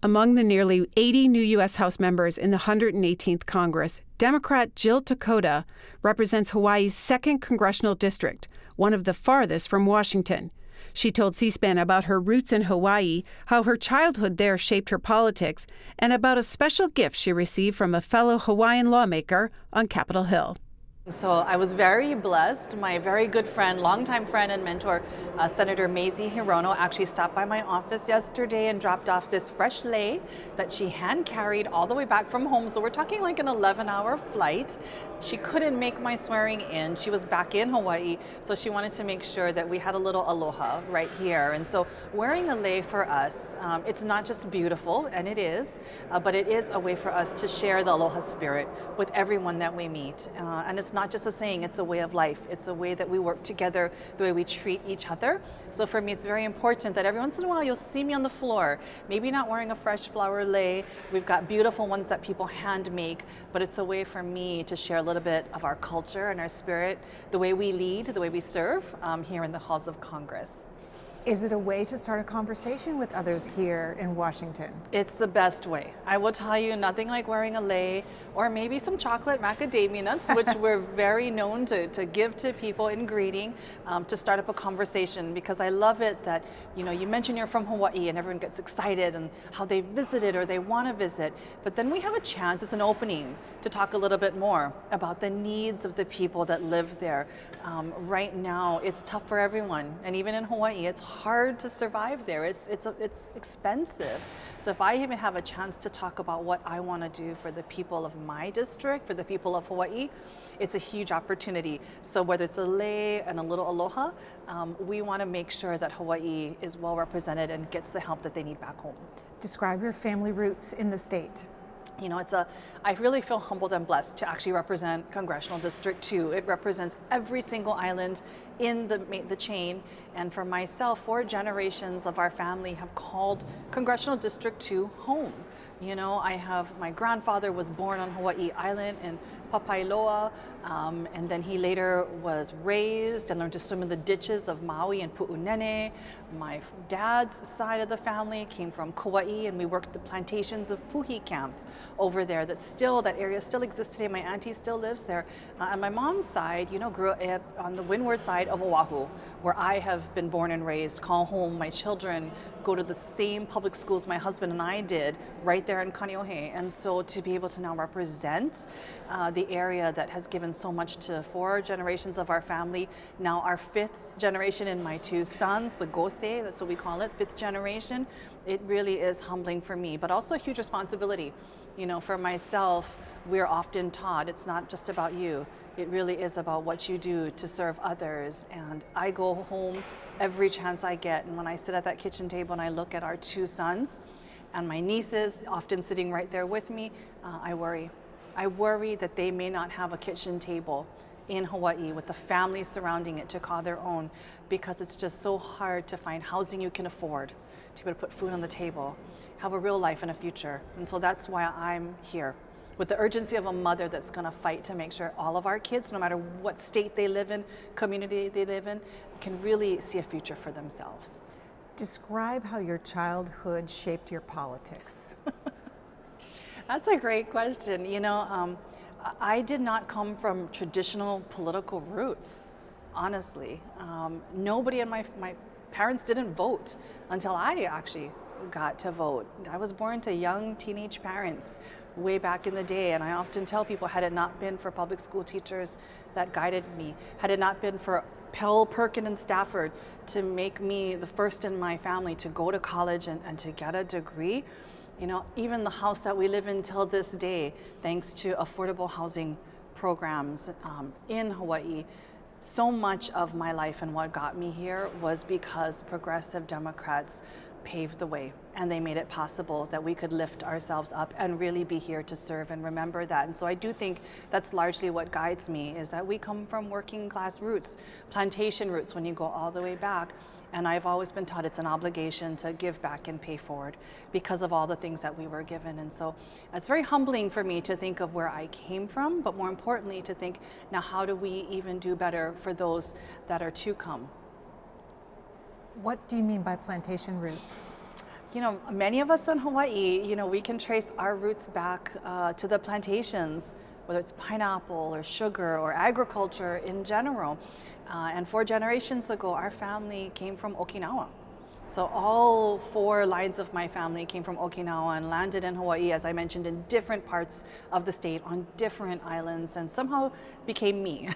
Among the nearly 80 new U.S. House members in the 118th Congress, Democrat Jill Tokuda represents Hawaii's 2nd Congressional District, one of the farthest from Washington. She told C-SPAN about her roots in Hawaii, how her childhood there shaped her politics, and about a special gift she received from a fellow Hawaiian lawmaker on Capitol Hill. So I was very blessed. My very good friend, longtime friend and mentor, Senator Mazie Hirono, actually stopped by my office yesterday and dropped off this fresh lei that she hand carried all the way back from home. So we're talking like an 11-hour flight. She couldn't make my swearing in. She was back in Hawaii, so she wanted to make sure that we had a little aloha right here. And so wearing a lei for us, it's not just beautiful, and it is, but it is a way for us to share the aloha spirit with everyone that we meet. And it's not just a saying, it's a way of life. It's a way that we work together, the way we treat each other. So for me, it's very important that every once in a while you'll see me on the floor, maybe not wearing a fresh flower lei. We've got beautiful ones that people hand make, but it's a way for me to share a little bit of our culture and our spirit, the way we lead, the way we serve here in the halls of Congress. Is it a way to start a conversation with others here in Washington? It's the best way. I will tell you, nothing like wearing a lei or maybe some chocolate macadamia nuts, which we're very known to give to people in greeting to start up a conversation, because I love it that, you mention you're from Hawaii and everyone gets excited and how they visited or they want to visit. But then we have a chance, it's an opening to talk a little bit more about the needs of the people that live there. Right now, it's tough for everyone. And even in Hawaii, it's hard to survive there. It's expensive. So if I even have a chance to talk about what I want to do for the people of my district, for the people of Hawaii, it's a huge opportunity. So whether it's a lei and a little aloha, we want to make sure that Hawaii is well represented and gets the help that they need back home. Describe your family roots in the state. I really feel humbled and blessed to actually represent Congressional District 2. It represents every single island in the chain. And for myself, 4 generations of our family have called Congressional District 2 home. My grandfather was born on Hawaii Island in Papailoa, and then he later was raised and learned to swim in the ditches of Maui and Pu'unene. My dad's side of the family came from Kauai, and we worked the plantations of Puhi Camp over there. That area still exists today. My auntie still lives there. And my mom's side, grew up on the windward side of Oahu, where I have been born and raised, call home. My children go to the same public schools my husband and I did, right there in Kaneohe. And so to be able to now represent the area that has given so much to 4 generations of our family, now our 5th generation in my 2 sons, the Gosei, that's what we call it, 5th generation, it really is humbling for me, but also a huge responsibility. For myself, we're often taught it's not just about you. It really is about what you do to serve others. And I go home every chance I get, and when I sit at that kitchen table and I look at our 2 sons and my nieces often sitting right there with me, I worry. I worry that they may not have a kitchen table in Hawaii with the families surrounding it to call their own, because it's just so hard to find housing you can afford, to be able to put food on the table, have a real life and a future. And so that's why I'm here, with the urgency of a mother that's going to fight to make sure all of our kids, no matter what state they live in, community they live in, can really see a future for themselves. Describe how your childhood shaped your politics. That's a great question. I did not come from traditional political roots, honestly. Nobody in my parents didn't vote until I actually got to vote. I was born to young teenage parents way back in the day, and I often tell people, had it not been for public school teachers that guided me, had it not been for Pell, Perkin, and Stafford to make me the first in my family to go to college and to get a degree, even the house that we live in till this day, thanks to affordable housing programs in Hawaii, so much of my life and what got me here was because progressive Democrats paved the way, and they made it possible that we could lift ourselves up and really be here to serve and remember that. And so I do think that's largely what guides me, is that we come from working class roots, plantation roots when you go all the way back. And I've always been taught it's an obligation to give back and pay forward because of all the things that we were given. And so it's very humbling for me to think of where I came from, but more importantly to think, now how do we even do better for those that are to come? What do you mean by plantation roots? Many of us in Hawaii, we can trace our roots back to the plantations, whether it's pineapple or sugar or agriculture in general. And 4 generations ago, our family came from Okinawa. So all 4 lines of my family came from Okinawa and landed in Hawaii, as I mentioned, in different parts of the state on different islands, and somehow became me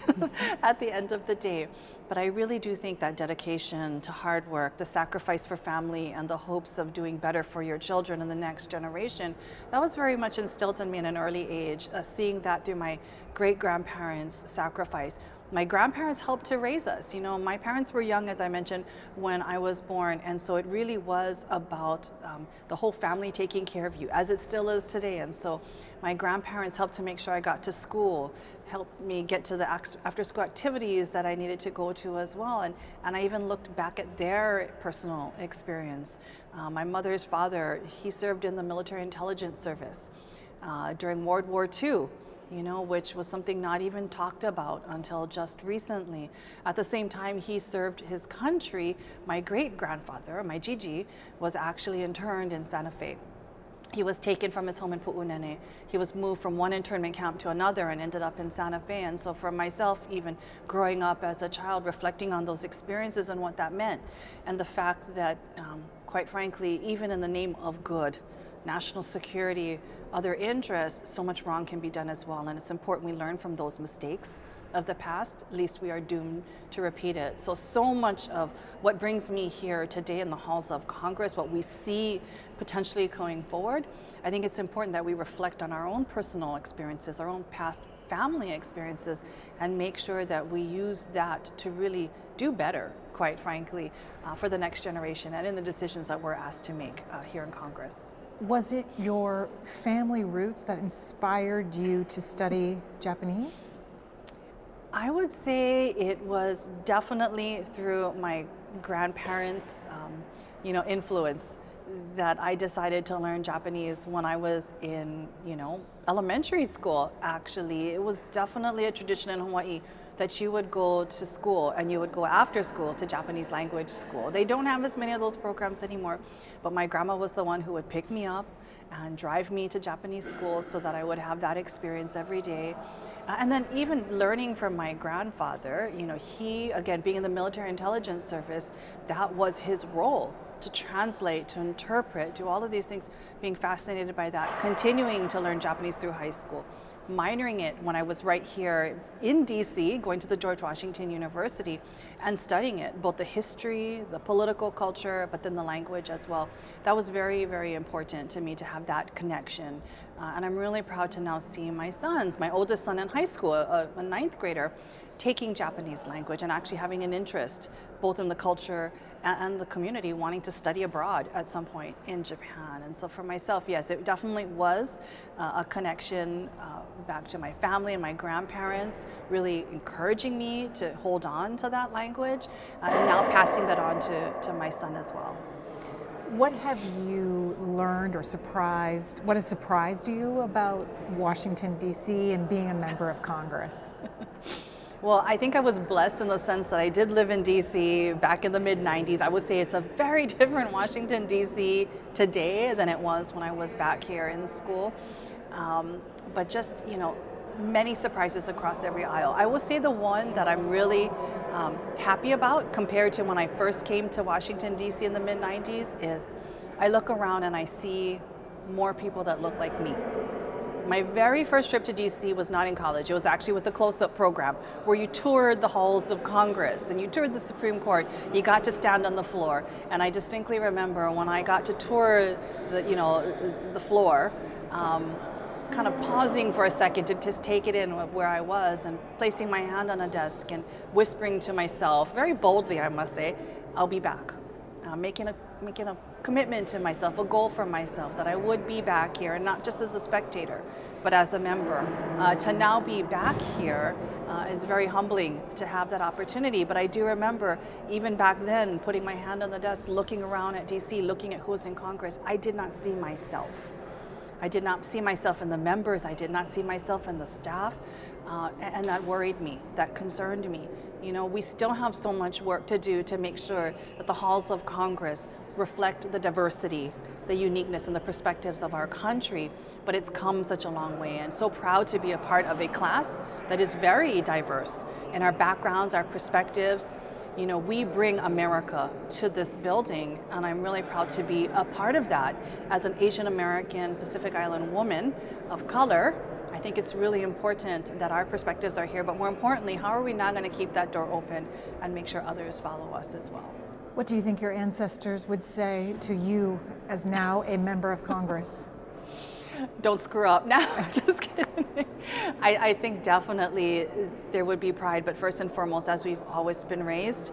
at the end of the day. But I really do think that dedication to hard work, the sacrifice for family, and the hopes of doing better for your children and the next generation, that was very much instilled in me at an early age, seeing that through my great-grandparents' sacrifice. My grandparents helped to raise us. My parents were young, as I mentioned, when I was born, and so it really was about the whole family taking care of you, as it still is today. And so my grandparents helped to make sure I got to school, helped me get to the after-school activities that I needed to go to as well. And I even looked back at their personal experience. My mother's father, he served in the military intelligence service during World War II. Which was something not even talked about until just recently. At the same time he served his country, my great-grandfather, my Gigi, was actually interned in Santa Fe. He was taken from his home in Pu'unene. He was moved from one internment camp to another and ended up in Santa Fe. And so for myself, even growing up as a child, reflecting on those experiences and what that meant, and the fact that, quite frankly, even in the name of good, national security, other interests, so much wrong can be done as well. And it's important we learn from those mistakes of the past, at least we are doomed to repeat it. So much of what brings me here today in the halls of Congress, what we see potentially going forward, I think it's important that we reflect on our own personal experiences, our own past family experiences, and make sure that we use that to really do better, quite frankly, for the next generation and in the decisions that we're asked to make here in Congress. Was it your family roots that inspired you to study Japanese? I would say it was definitely through my grandparents' influence that I decided to learn Japanese when I was in, elementary school, actually. It was definitely a tradition in Hawaii that you would go to school and you would go after school to Japanese language school. They don't have as many of those programs anymore, but my grandma was the one who would pick me up and drive me to Japanese school so that I would have that experience every day. And then even learning from my grandfather, he, again, being in the military intelligence service, that was his role, to translate, to interpret, do all of these things, being fascinated by that, continuing to learn Japanese through high school, minoring it when I was right here in DC, going to the George Washington University and studying it, both the history, the political culture, but then the language as well. That was very, very important to me to have that connection. And I'm really proud to now see my sons, my oldest son in high school, a 9th grader, taking Japanese language and actually having an interest both in the culture and the community, wanting to study abroad at some point in Japan. And so for myself, yes, it definitely was a connection back to my family and my grandparents, really encouraging me to hold on to that language, and now passing that on to my son as well. What have you learned or what has surprised you about Washington, D.C. and being a member of Congress? Well, I think I was blessed in the sense that I did live in D.C. back in the mid-90s. I would say it's a very different Washington, D.C. today than it was when I was back here in school. But just, many surprises across every aisle. I will say the one that I'm really happy about compared to when I first came to Washington, D.C. in the mid-90s is I look around and I see more people that look like me. My very first trip to DC was not in college. It was actually with the Close-Up program, where you toured the halls of Congress and you toured the Supreme Court. You got to stand on the floor. And I distinctly remember when I got to tour the floor, kind of pausing for a second to just take it in of where I was and placing my hand on a desk and whispering to myself, very boldly I must say, I'll be back. Making a commitment to myself, a goal for myself that I would be back here, and not just as a spectator, but as a member. To now be back here is very humbling to have that opportunity. But I do remember, even back then, putting my hand on the desk, looking around at DC, looking at who was in Congress, I did not see myself. I did not see myself in the members. I did not see myself in the staff. And that worried me, that concerned me. We still have so much work to do to make sure that the halls of Congress reflect the diversity the uniqueness and the perspectives of our country, but it's come such a long way, and so proud to be a part of a class that is very diverse in our backgrounds, our perspectives. You know, we bring America to this building, and I'm really proud to be a part of that. As an Asian American Pacific Island woman of color, I think it's really important that our perspectives are here, but more importantly, how are we now going to keep that door open and make sure others follow us as well? What do you think your ancestors would say to you as now a member of Congress? Don't screw up. No, just kidding. I think definitely there would be pride, but first and foremost, as we've always been raised,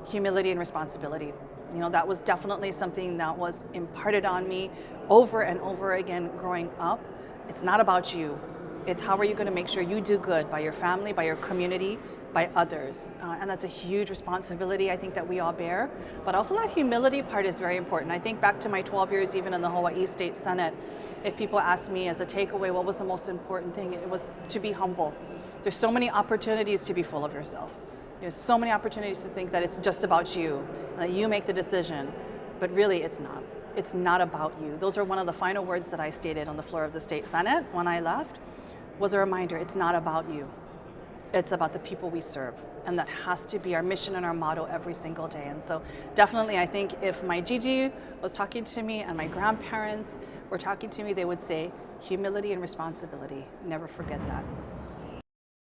humility and responsibility. You know, that was definitely something that was imparted on me over and over again growing up. It's not about you. It's how are you going to make sure you do good by your family, by your community, by others. And that's a huge responsibility I think that we all bear. But also that humility part is very important. I think back to my 12 years even in the Hawaii State Senate, if people ask me as a takeaway what was the most important thing, it was to be humble. There's so many opportunities to be full of yourself. There's so many opportunities to think that it's just about you, that you make the decision, but really it's not. It's not about you. Those are one of the final words that I stated on the floor of the State Senate when I left, was a reminder, it's not about you. It's about the people we serve. And that has to be our mission and our motto every single day. And so definitely I think if my Gigi was talking to me and my grandparents were talking to me, they would say humility and responsibility. Never forget that.